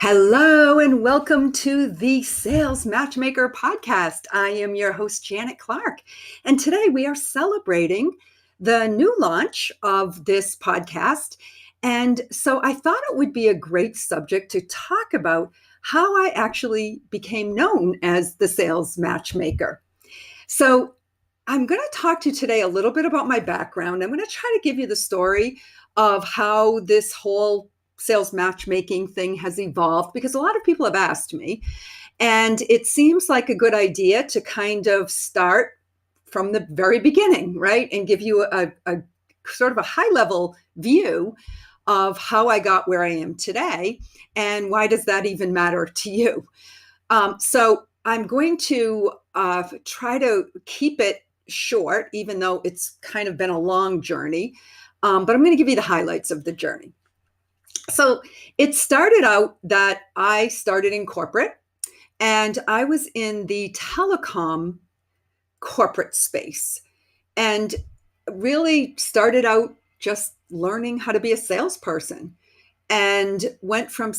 Hello and welcome to the Sales Matchmaker podcast. I am your host, Janet Clark, and today we are celebrating the new launch of this podcast. And so I thought it would be a great subject to talk about how I actually became known as the Sales Matchmaker. So I'm going to talk to you today a little bit about my background. I'm going to try to give you the story of how this whole sales matchmaking thing has evolved because a lot of people have asked me. And it seems like a good idea to kind of start from the very beginning, right? And give you a sort of a high level view of how I got where I am today. And why does that even matter to you? So I'm going to try to keep it short, even though it's kind of been a long journey. But I'm going to give you the highlights of the journey. So it started out that I started in corporate and I was in the telecom corporate space and really started out just learning how to be a salesperson and went from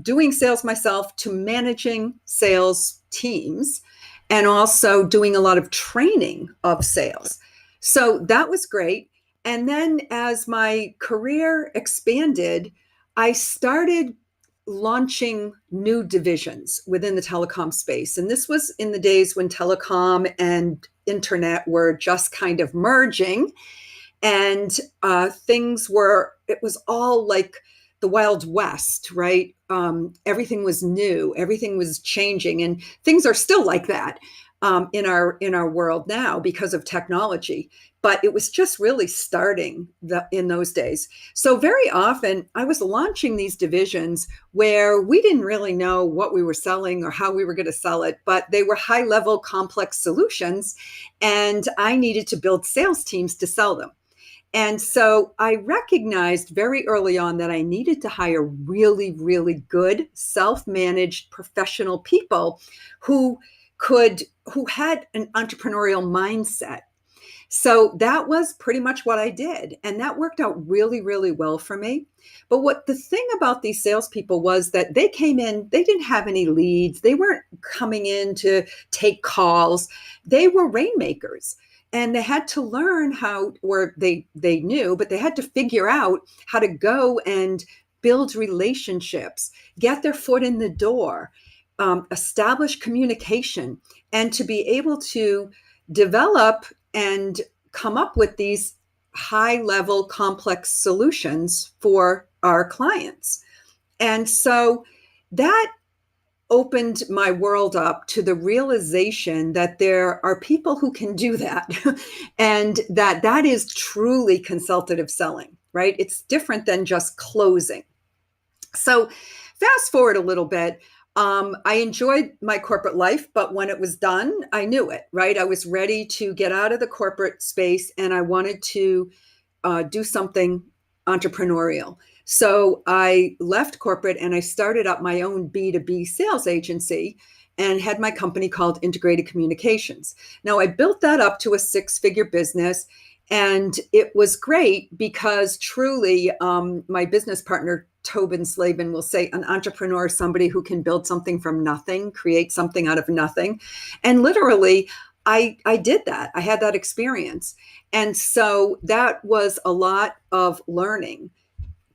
doing sales myself to managing sales teams and also doing a lot of training of sales. So that was great. And then as my career expanded, I started launching new divisions within the telecom space. And this was in the days when telecom and internet were just kind of merging. And it was all like the Wild West, right? Everything was new, everything was changing, and things are still like that in our world now because of technology. But it was just really starting in those days. So very often I was launching these divisions where we didn't really know what we were selling or how we were going to sell it, but they were high-level complex solutions, and I needed to build sales teams to sell them. And so I recognized very early on that I needed to hire really, really good self-managed professional people who had an entrepreneurial mindset. So that was pretty much what I did. And that worked out really, really well for me. But what the thing about these salespeople was that they came in, they didn't have any leads. They weren't coming in to take calls. They were rainmakers. And they had to learn they knew, but they had to figure out how to go and build relationships, get their foot in the door, establish communication, and to be able to develop and come up with these high-level complex solutions for our clients. And so that opened my world up to the realization that there are people who can do that and that is truly consultative selling, right? It's different than just closing. So fast forward a little bit. I enjoyed my corporate life, but when it was done, I knew it, right? I was ready to get out of the corporate space and I wanted to do something entrepreneurial. So I left corporate and I started up my own B2B sales agency and had my company called Integrated Communications. Now I built that up to a 6-figure business, and it was great because truly my business partner, Tobin Slavin, will say an entrepreneur is somebody who can build something from nothing, create something out of nothing. And literally, I did that. I had that experience. And so that was a lot of learning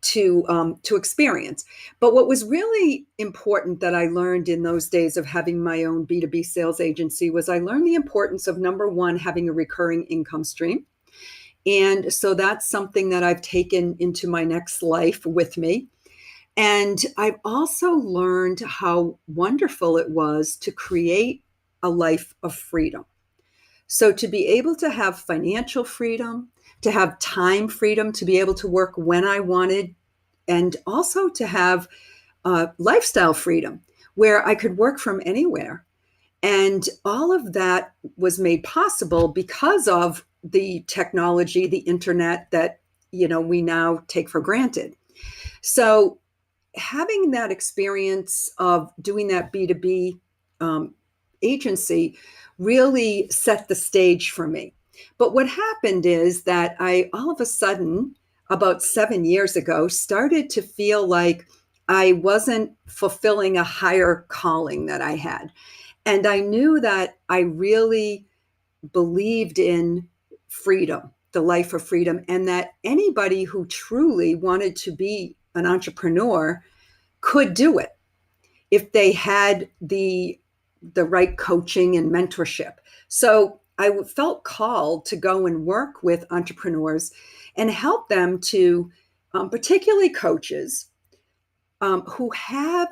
to experience. But what was really important that I learned in those days of having my own B2B sales agency was I learned the importance of, number one, having a recurring income stream. And so that's something that I've taken into my next life with me. And I've also learned how wonderful it was to create a life of freedom. So to be able to have financial freedom, to have time freedom, to be able to work when I wanted, and also to have lifestyle freedom where I could work from anywhere. And all of that was made possible because of the technology, the internet that, we now take for granted. So having that experience of doing that B2B agency really set the stage for me. But what happened is that I all of a sudden, about 7 years ago, started to feel like I wasn't fulfilling a higher calling that I had. And I knew that I really believed in freedom, the life of freedom, and that anybody who truly wanted to be an entrepreneur could do it if they had the right coaching and mentorship. So I felt called to go and work with entrepreneurs and help them to, particularly coaches, who have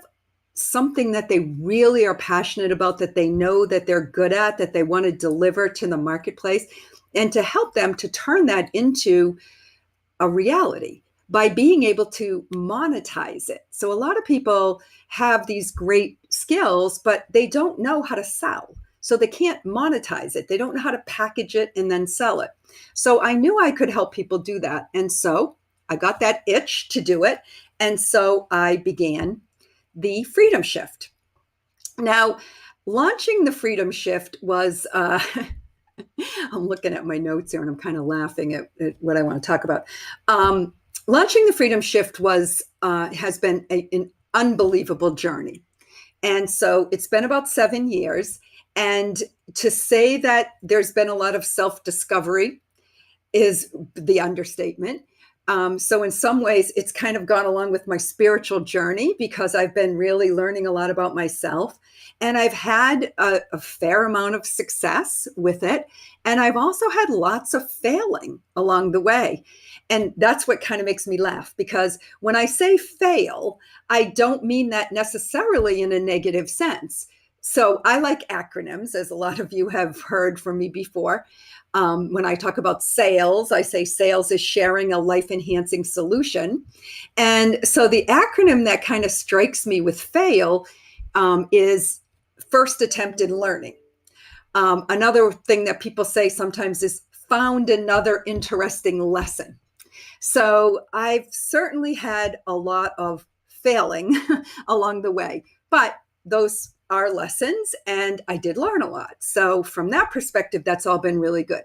something that they really are passionate about, that they know that they're good at, that they want to deliver to the marketplace, and to help them to turn that into a reality by being able to monetize it. So a lot of people have these great skills, but they don't know how to sell. So they can't monetize it. They don't know how to package it and then sell it. So I knew I could help people do that. And so I got that itch to do it. And so I began the Freedom Shift. Now, launching the Freedom Shift was, I'm looking at my notes here and I'm kind of laughing at what I want to talk about. Launching the Freedom Shift has been an unbelievable journey. And so it's been about 7 years. And to say that there's been a lot of self-discovery is the understatement. So in some ways, it's kind of gone along with my spiritual journey because I've been really learning a lot about myself. And I've had a fair amount of success with it. And I've also had lots of failing along the way. And that's what kind of makes me laugh, because when I say fail, I don't mean that necessarily in a negative sense. So I like acronyms, as a lot of you have heard from me before. When I talk about sales, I say sales is sharing a life-enhancing solution. And so the acronym that kind of strikes me with fail is first attempt in learning. Another thing that people say sometimes is found another interesting lesson. So I've certainly had a lot of failing along the way, but those are lessons and I did learn a lot. So from that perspective, that's all been really good.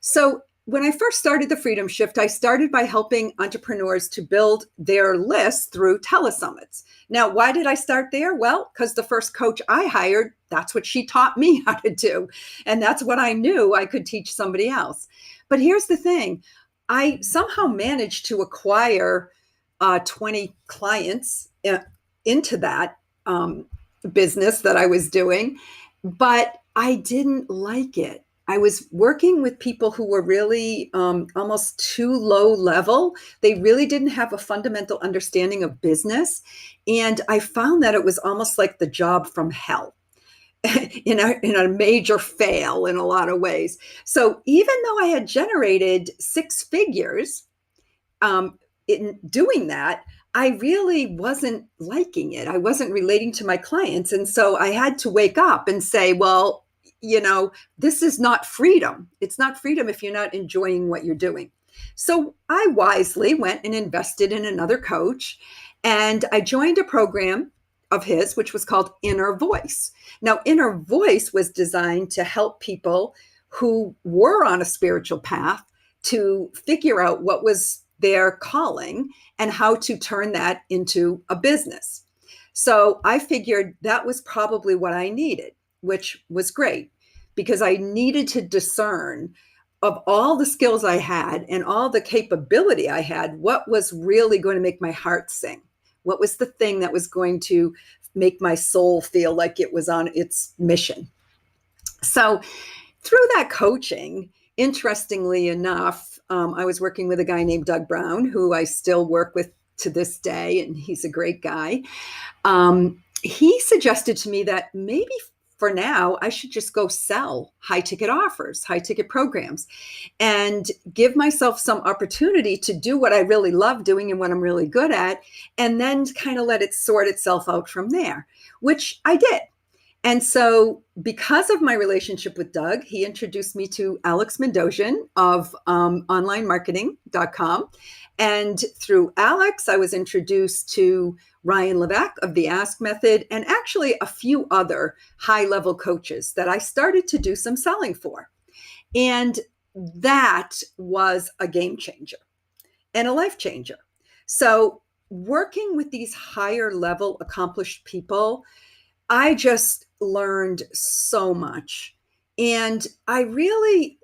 So when I first started the Freedom Shift, I started by helping entrepreneurs to build their list through telesummits. Now, why did I start there? Well, because the first coach I hired, that's what she taught me how to do. And that's what I knew I could teach somebody else. But here's the thing. I somehow managed to acquire 20 clients into that business that I was doing, but I didn't like it. I was working with people who were really almost too low level. They really didn't have a fundamental understanding of business. And I found that it was almost like the job from hell. In a major fail in a lot of ways. So even though I had generated 6 figures in doing that, I really wasn't liking it. I wasn't relating to my clients. And so I had to wake up and say, well, this is not freedom. It's not freedom if you're not enjoying what you're doing. So I wisely went and invested in another coach, and I joined a program of his, which was called Inner Voice. Now, Inner Voice was designed to help people who were on a spiritual path to figure out what was their calling and how to turn that into a business. So I figured that was probably what I needed, which was great, because I needed to discern of all the skills I had and all the capability I had, what was really going to make my heart sing. What was the thing that was going to make my soul feel like it was on its mission? So through that coaching, interestingly enough, I was working with a guy named Doug Brown, who I still work with to this day, and he's a great guy. He suggested to me that maybe for now, I should just go sell high ticket offers, high ticket programs, and give myself some opportunity to do what I really love doing and what I'm really good at, and then kind of let it sort itself out from there, which I did. And so because of my relationship with Doug, he introduced me to Alex Mendosian of onlinemarketing.com. And through Alex, I was introduced to Ryan Levesque of the Ask Method, and actually a few other high-level coaches that I started to do some selling for. And that was a game changer and a life changer. So working with these higher level accomplished people, I just learned so much. And I really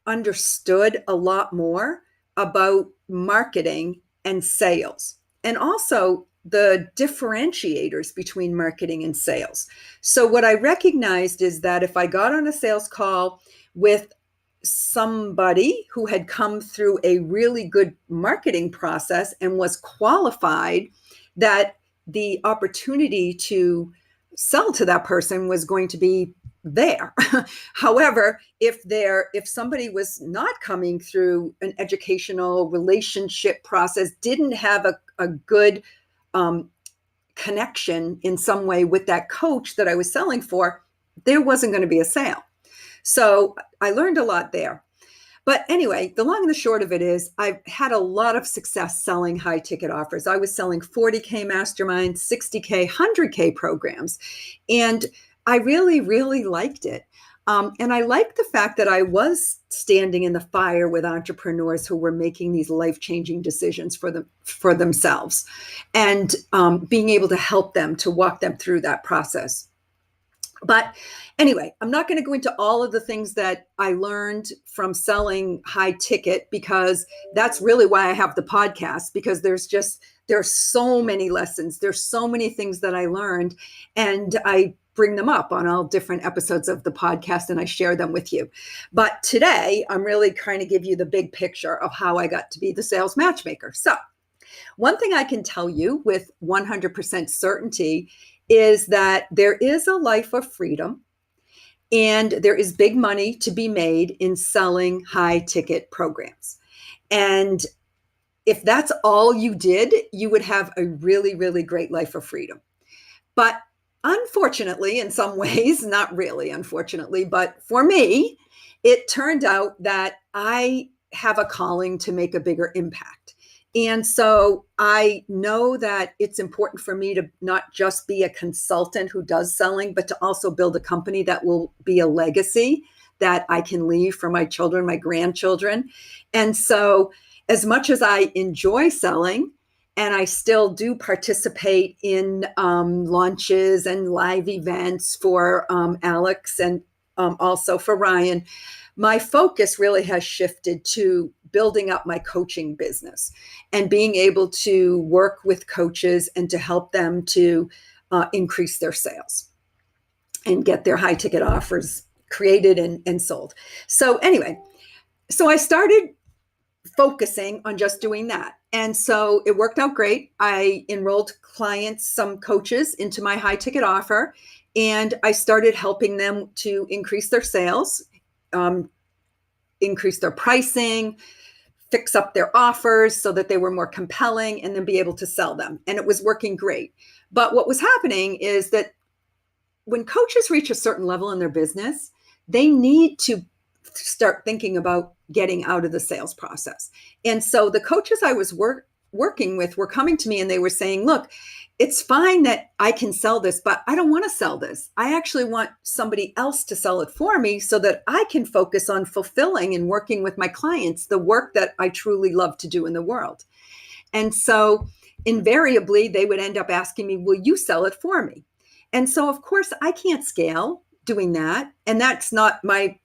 understood a lot more about marketing and sales, and also the differentiators between marketing and sales. So, what I recognized is that if I got on a sales call with somebody who had come through a really good marketing process and was qualified, that the opportunity to sell to that person was going to be there. However, if somebody was not coming through an educational relationship process, didn't have a good connection in some way with that coach that I was selling for, there wasn't going to be a sale. So I learned a lot there. But anyway, the long and the short of it is I've had a lot of success selling high ticket offers. I was selling 40K masterminds, 60K, 100K programs. And I really, really liked it. And I liked the fact that I was standing in the fire with entrepreneurs who were making these life-changing decisions for themselves, and being able to help them, to walk them through that process. But anyway, I'm not going to go into all of the things that I learned from selling high ticket, because that's really why I have the podcast, because there's so many lessons. There's so many things that I learned, and I bring them up on all different episodes of the podcast and I share them with you. But today I'm really trying to give you the big picture of how I got to be the sales matchmaker. So one thing I can tell you with 100% certainty is that there is a life of freedom, and there is big money to be made in selling high ticket programs. And if that's all you did, you would have a really, really great life of freedom. But unfortunately, in some ways, not really unfortunately, but for me, it turned out that I have a calling to make a bigger impact. And so I know that it's important for me to not just be a consultant who does selling, but to also build a company that will be a legacy that I can leave for my children, my grandchildren. And so as much as I enjoy selling, and I still do participate in launches and live events for Alex, and also for Ryan, my focus really has shifted to building up my coaching business and being able to work with coaches and to help them to increase their sales and get their high ticket offers created and sold. So anyway, so I started focusing on just doing that. And so it worked out great. I enrolled clients, some coaches, into my high ticket offer, and I started helping them to increase their sales, increase their pricing, fix up their offers so that they were more compelling, and then be able to sell them. And it was working great. But what was happening is that when coaches reach a certain level in their business, they need to start thinking about getting out of the sales process. And so the coaches I was working with were coming to me and they were saying, look, it's fine that I can sell this, but I don't want to sell this. I actually want somebody else to sell it for me so that I can focus on fulfilling and working with my clients the work that I truly love to do in the world. And so invariably, they would end up asking me, will you sell it for me? And so, of course, I can't scale doing that. And that's not my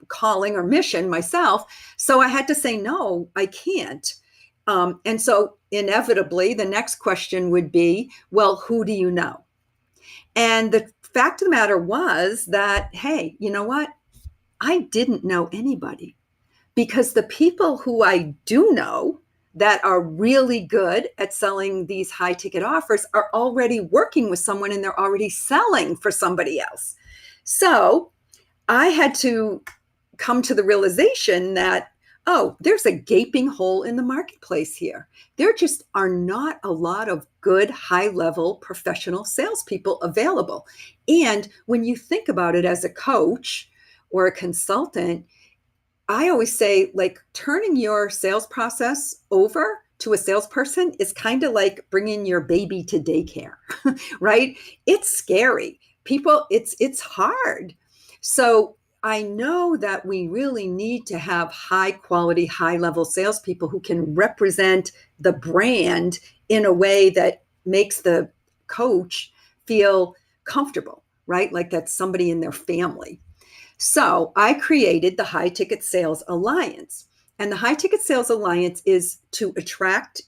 calling or mission myself. So I had to say, no, I can't. And so inevitably, the next question would be, well, who do you know? And the fact of the matter was that, hey, you know what? I didn't know anybody, because the people who I do know that are really good at selling these high ticket offers are already working with someone and they're already selling for somebody else. So I had to come to the realization that, oh, there's a gaping hole in the marketplace here. There just are not a lot of good high-level professional salespeople available. And when you think about it as a coach or a consultant, I always say, like, turning your sales process over to a salesperson is kind of like bringing your baby to daycare, right? It's scary. It's hard. So I know that we really need to have high quality, high level salespeople who can represent the brand in a way that makes the coach feel comfortable, right? Like that's somebody in their family. So I created the High Ticket Sales Alliance. And the High Ticket Sales Alliance is to attract,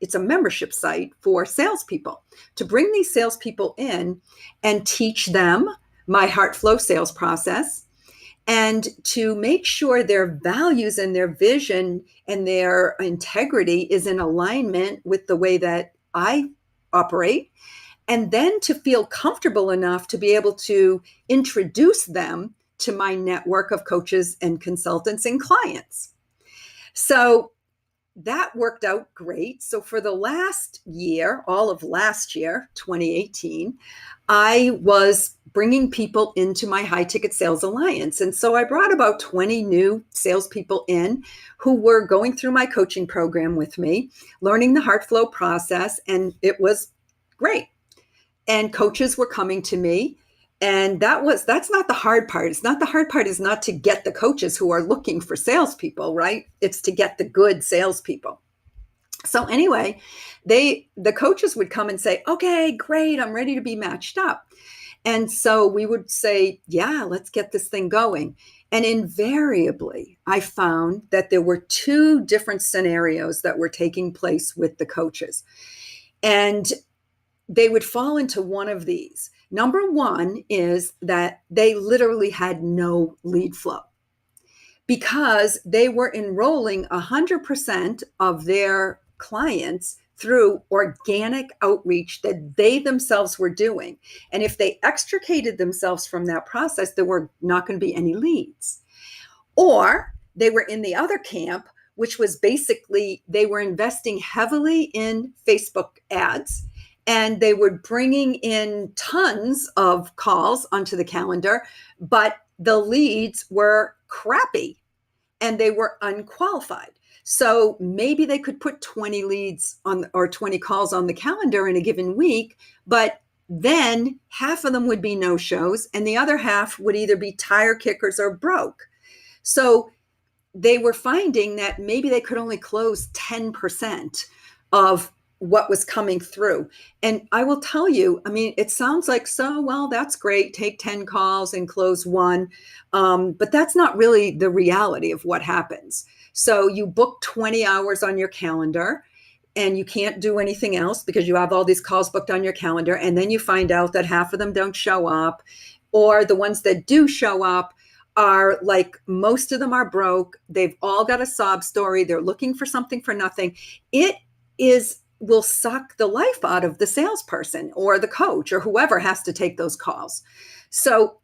it's a membership site for salespeople, to bring these salespeople in and teach them my heart flow sales process, and to make sure their values and their vision and their integrity is in alignment with the way that I operate. And then to feel comfortable enough to be able to introduce them to my network of coaches and consultants and clients. So that worked out great. So for the last year, all of last year, 2018, I was bringing people into my High Ticket Sales Alliance. And so I brought about 20 new salespeople in who were going through my coaching program with me, learning the heart flow process, and it was great. And coaches were coming to me. And that's not the hard part. It's not the hard part is not to get the coaches who are looking for salespeople, right? It's to get the good salespeople. So anyway, the coaches would come and say, okay, great, I'm ready to be matched up. And so we would say, yeah, let's get this thing going. And invariably, I found that there were two different scenarios that were taking place with the coaches. And they would fall into one of these. Number one is that they literally had no lead flow because they were enrolling 100% of their clients through organic outreach that they themselves were doing. And if they extricated themselves from that process, there were not going to be any leads. Or they were in the other camp, which was basically they were investing heavily in Facebook ads. And they were bringing in tons of calls onto the calendar, but the leads were crappy and they were unqualified. So maybe they could put 20 leads on or 20 calls on the calendar in a given week, but then half of them would be no-shows and the other half would either be tire kickers or broke. So they were finding that maybe they could only close 10% of what was coming through. And I will tell you, I mean, it sounds like, so, well, that's great. Take 10 calls and close one. But that's not really the reality of what happens. So you book 20 hours on your calendar and you can't do anything else because you have all these calls booked on your calendar. And then you find out that half of them don't show up, or the ones that do show up are like, most of them are broke. They've all got a sob story. They're looking for something for nothing. It will suck the life out of the salesperson or the coach or whoever has to take those calls. So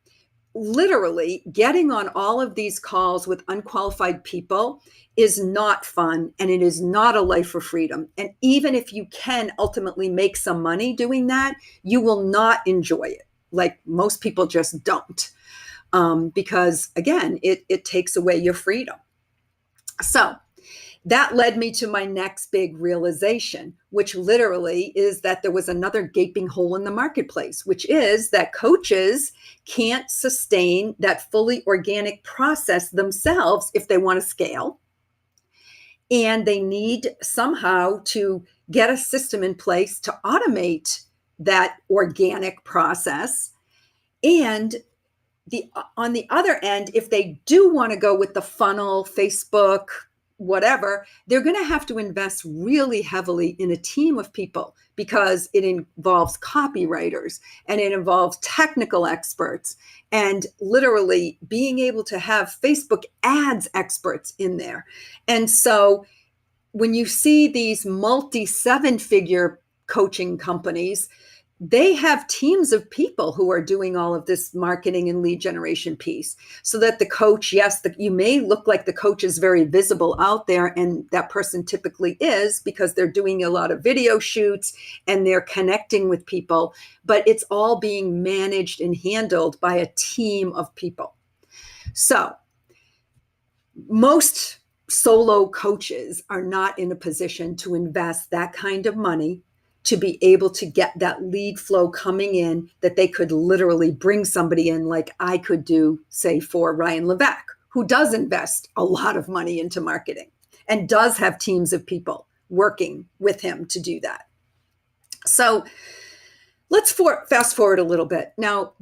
literally getting on all of these calls with unqualified people is not fun, and it is not a life of freedom. And even if you can ultimately make some money doing that, you will not enjoy it. Like most people just don't, because again, it takes away your freedom. So that led me to my next big realization, which literally is that there was another gaping hole in the marketplace, which is that coaches can't sustain that fully organic process themselves if they want to scale. And they need somehow to get a system in place to automate that organic process. And on the other end, if they do want to go with the funnel, Facebook, whatever, they're going to have to invest really heavily in a team of people because it involves copywriters and it involves technical experts and literally being able to have Facebook ads experts in there. And so when you see these multi-7-figure coaching companies, they have teams of people who are doing all of this marketing and lead generation piece so that the coach, yes, you may look like the coach is very visible out there, and that person typically is because they're doing a lot of video shoots and they're connecting with people, but it's all being managed and handled by a team of people. So most solo coaches are not in a position to invest that kind of money to be able to get that lead flow coming in that they could literally bring somebody in like I could do, say, for Ryan Levesque, who does invest a lot of money into marketing and does have teams of people working with him to do that. So let's fast forward a little bit. Now,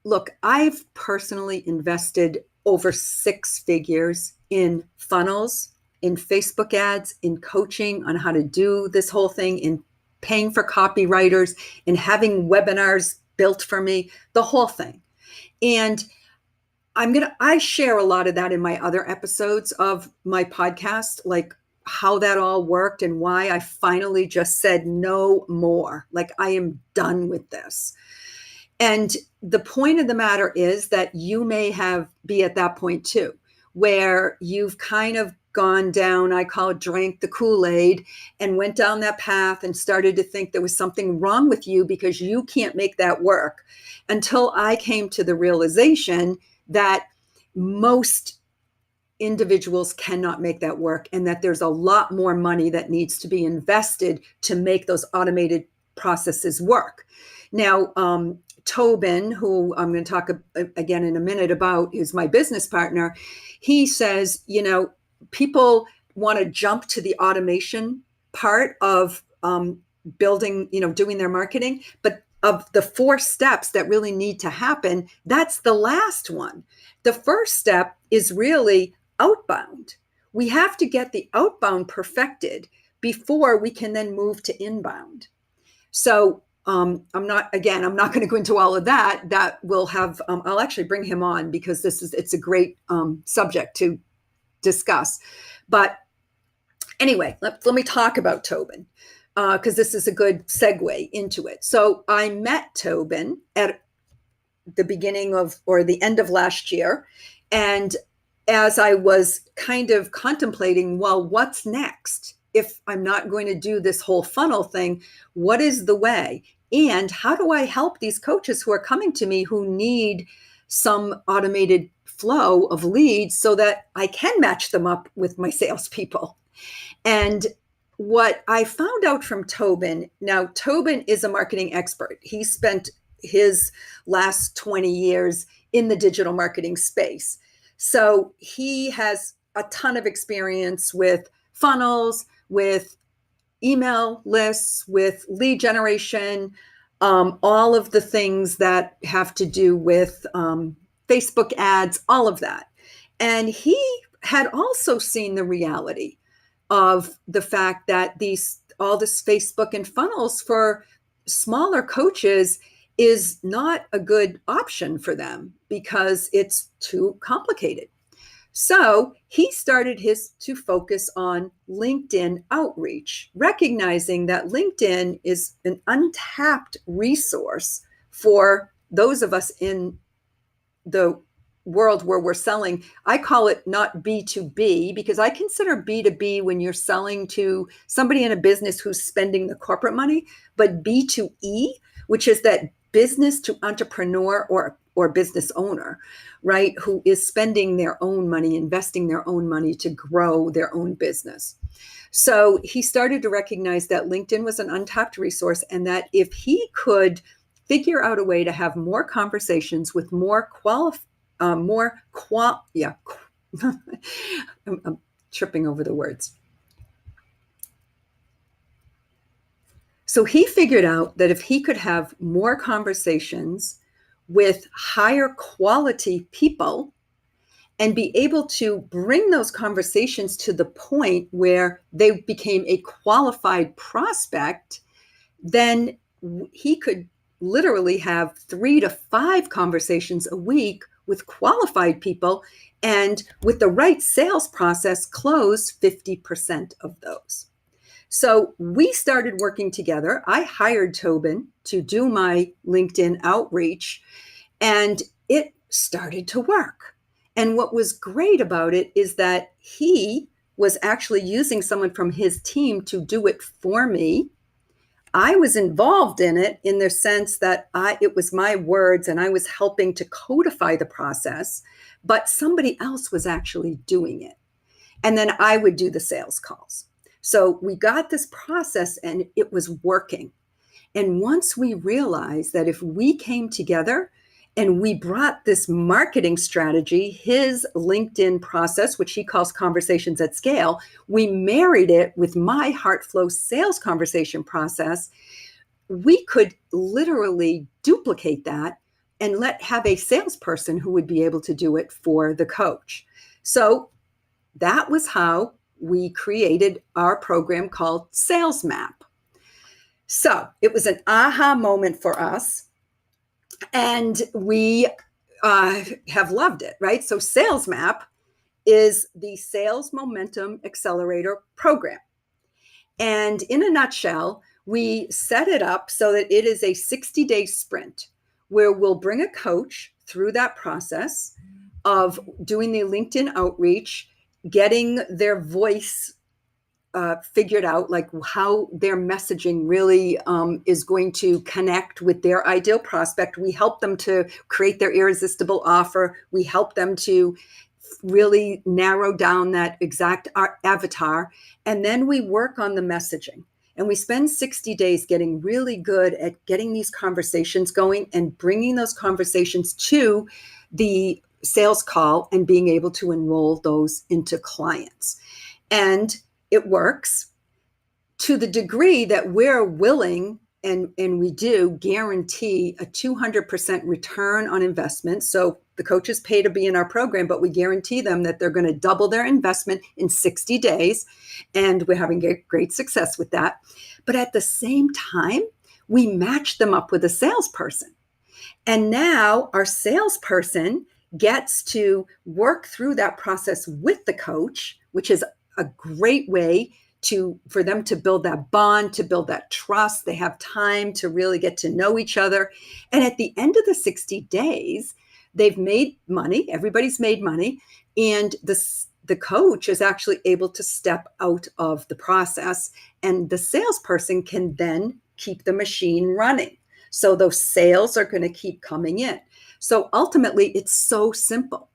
look, I've personally invested over 6 figures in funnels, in Facebook ads, in coaching on how to do this whole thing, in paying for copywriters, in having webinars built for me, the whole thing. And I share a lot of that in my other episodes of my podcast, like how that all worked and why I finally just said no more. Like, I am done with this. And the point of the matter is that you may be at that point too, where you've kind of gone down, I call it drank the Kool-Aid, and went down that path and started to think there was something wrong with you because you can't make that work, until I came to the realization that most individuals cannot make that work, and that there's a lot more money that needs to be invested to make those automated processes work. Now, Tobin, who I'm going to talk again in a minute about, is my business partner. He says, people want to jump to the automation part of building, doing their marketing, but of the 4 steps that really need to happen, that's the last one. The first step is really outbound. We have to get the outbound perfected before we can then move to inbound. So I'm not going to go into all of that. That will have, I'll actually bring him on because it's a great subject to discuss. But anyway, let me talk about Tobin, because this is a good segue into it. So I met Tobin at the beginning of, or the end of last year. And as I was kind of contemplating, well, what's next? If I'm not going to do this whole funnel thing, what is the way? And how do I help these coaches who are coming to me who need some automated flow of leads so that I can match them up with my salespeople? And what I found out from Tobin, now Tobin is a marketing expert. He spent his last 20 years in the digital marketing space. So he has a ton of experience with funnels, with email lists, with lead generation, all of the things that have to do with Facebook ads, all of that. And he had also seen the reality of the fact that all this Facebook and funnels for smaller coaches is not a good option for them because it's too complicated. So he started to focus on LinkedIn outreach, recognizing that LinkedIn is an untapped resource for those of us in the world where we're selling. I call it not B2B, because I consider B2B when you're selling to somebody in a business who's spending the corporate money, but B2E, which is that business to entrepreneur or business owner, right, who is spending their own money, investing their own money to grow their own business. So he started to recognize that LinkedIn was an untapped resource, and that if he could figure out a way to have more conversations with I'm tripping over the words. So he figured out that if he could have more conversations with higher quality people and be able to bring those conversations to the point where they became a qualified prospect, then he could literally have 3 to 5 conversations a week with qualified people, and with the right sales process, close 50% of those. So we started working together. I hired Tobin to do my LinkedIn outreach, and it started to work. And what was great about it is that he was actually using someone from his team to do it for me. I was involved in it in the sense that it was my words and I was helping to codify the process, but somebody else was actually doing it. And then I would do the sales calls. So we got this process and it was working. And once we realized that if we came together And we brought this marketing strategy, his LinkedIn process, which he calls Conversations at Scale. We married it with my HeartFlow sales conversation process. We could literally duplicate that and have a salesperson who would be able to do it for the coach. So that was how we created our program called Sales Map. So it was an aha moment for us, and we have loved it, right? So Sales Map is the Sales Momentum Accelerator program. And in a nutshell, we set it up so that it is a 60-day sprint where we'll bring a coach through that process of doing the LinkedIn outreach, getting their voice figured out, like how their messaging really is going to connect with their ideal prospect. We help them to create their irresistible offer. We help them to really narrow down that exact avatar. And then we work on the messaging. And we spend 60 days getting really good at getting these conversations going and bringing those conversations to the sales call and being able to enroll those into clients. And it works to the degree that we're willing, and we do guarantee a 200% return on investment. So the coaches pay to be in our program, but we guarantee them that they're going to double their investment in 60 days. And we're having great success with that. But at the same time, we match them up with a salesperson. And now our salesperson gets to work through that process with the coach, which is a great way for them to build that bond, to build that trust. They have time to really get to know each other. And at the end of the 60 days, they've made money. Everybody's made money. And the coach is actually able to step out of the process. And the salesperson can then keep the machine running. So those sales are going to keep coming in. So ultimately, it's so simple.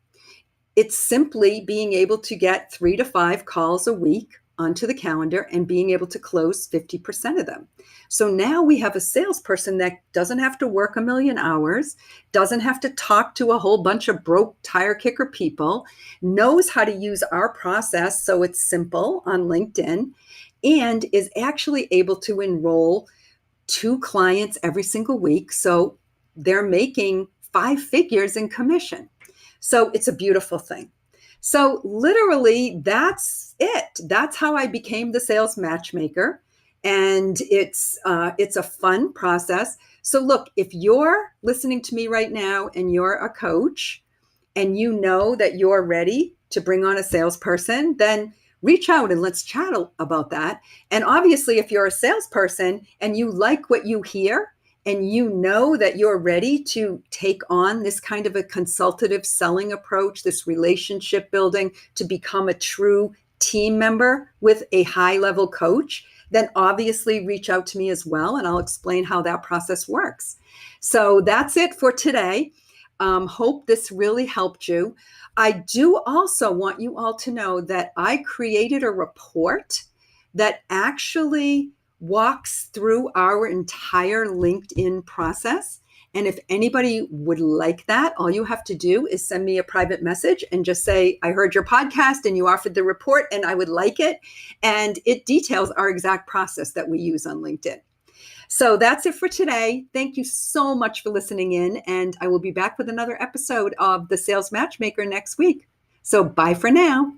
It's simply being able to get 3 to 5 calls a week onto the calendar and being able to close 50% of them. So now we have a salesperson that doesn't have to work a million hours, doesn't have to talk to a whole bunch of broke tire kicker people, knows how to use our process so it's simple on LinkedIn, and is actually able to enroll 2 clients every single week. So they're making 5 figures in commission. So it's a beautiful thing. So literally, that's it. That's how I became the sales matchmaker. And it's a fun process. So look, if you're listening to me right now and you're a coach and you know that you're ready to bring on a salesperson, then reach out and let's chat about that. And obviously, if you're a salesperson and you like what you hear, and you know that you're ready to take on this kind of a consultative selling approach, this relationship building to become a true team member with a high-level coach, then obviously reach out to me as well, and I'll explain how that process works. So that's it for today. Hope this really helped you. I do also want you all to know that I created a report that actually walks through our entire LinkedIn process. And if anybody would like that, all you have to do is send me a private message and just say, I heard your podcast and you offered the report and I would like it. And it details our exact process that we use on LinkedIn. So that's it for today. Thank you so much for listening in. And I will be back with another episode of The Sales Matchmaker next week. So bye for now.